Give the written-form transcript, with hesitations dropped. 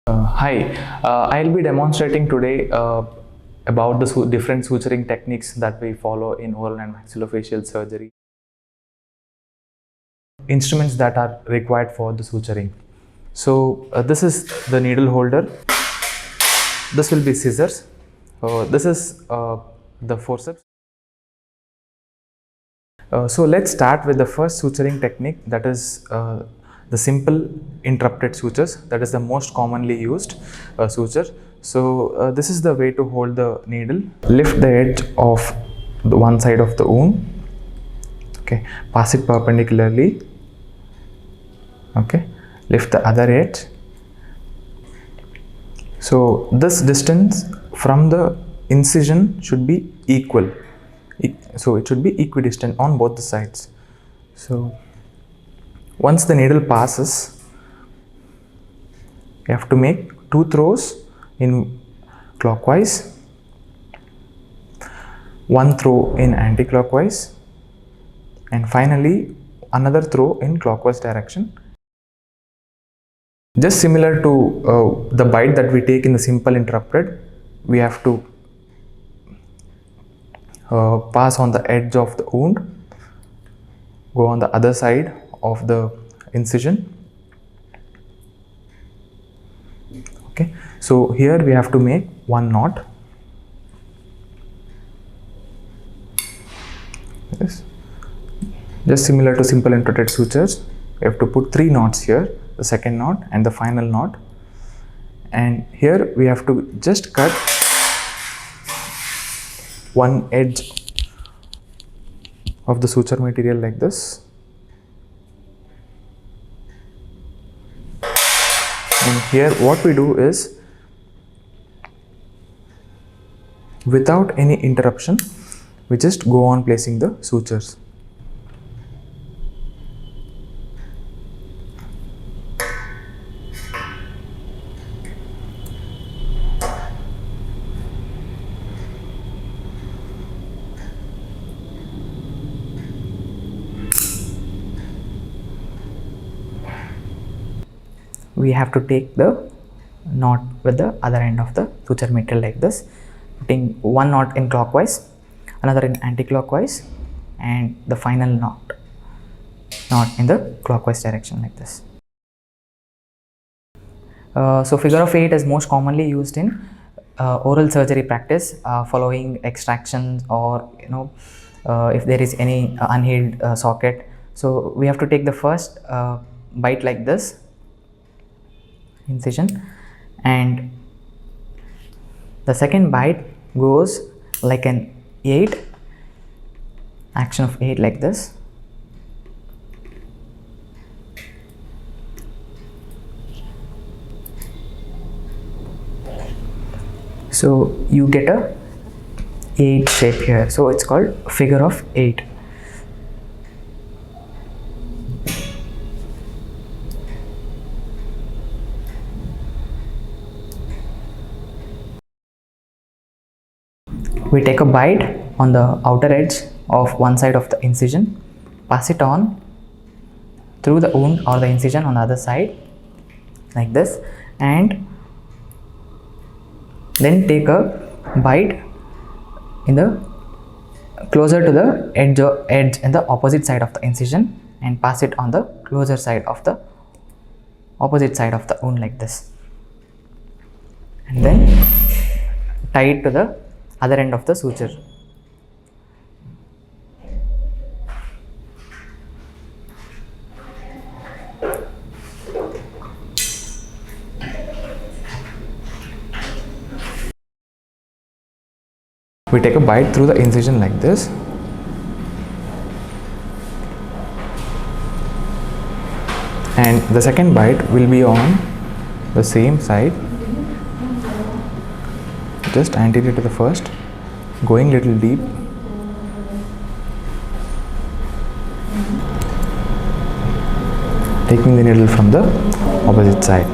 Hi, I'll be demonstrating today about the different suturing techniques that we follow in oral and maxillofacial surgery. Instruments that are required for the suturing. So this is the needle holder. This will be scissors. This is the forceps. So let's start with the first suturing technique, that is the simple interrupted sutures. That is the most commonly used suture. So this is the way to hold the needle. Lift the edge of the one side of the wound. Okay, pass it perpendicularly. Okay, lift the other edge. So this distance from the incision should be equal. So it should be equidistant on both the sides. So once the needle passes, you have to make 2 throws in clockwise, 1 throw in anti-clockwise, and finally another throw in clockwise direction. Just similar to the bite that we take in the simple interrupted, we have to pass on the edge of the wound, go on the other side of the incision. Okay, so here we have to make 1 knot. Yes, just similar to simple interrupted sutures, we have to put 3 knots here, the second knot and the final knot. And here we have to just cut one edge of the suture material like this. And here what we do is, without any interruption, we just go on placing the sutures. We have to take the knot with the other end of the suture material like this, putting 1 knot in clockwise, another in anti-clockwise, and the final knot in the clockwise direction like this. So figure of 8 is most commonly used in oral surgery practice, following extractions, or if there is any unhealed socket. So we have to take the first bite like this, incision, and the second bite goes like an 8, action of 8 like this. So you get a 8 shape here, so it's called figure of 8. We take a bite on the outer edge of one side of the incision, pass it on through the wound or the incision on the other side like this, and then take a bite in the closer to the edge in the opposite side of the incision, and pass it on the closer side of the opposite side of the wound like this, and then tie it to the other end of the suture. We take a bite through the incision like this, and the second bite will be on the same side, just anterior to the first, going little deep. Taking the needle from the opposite side.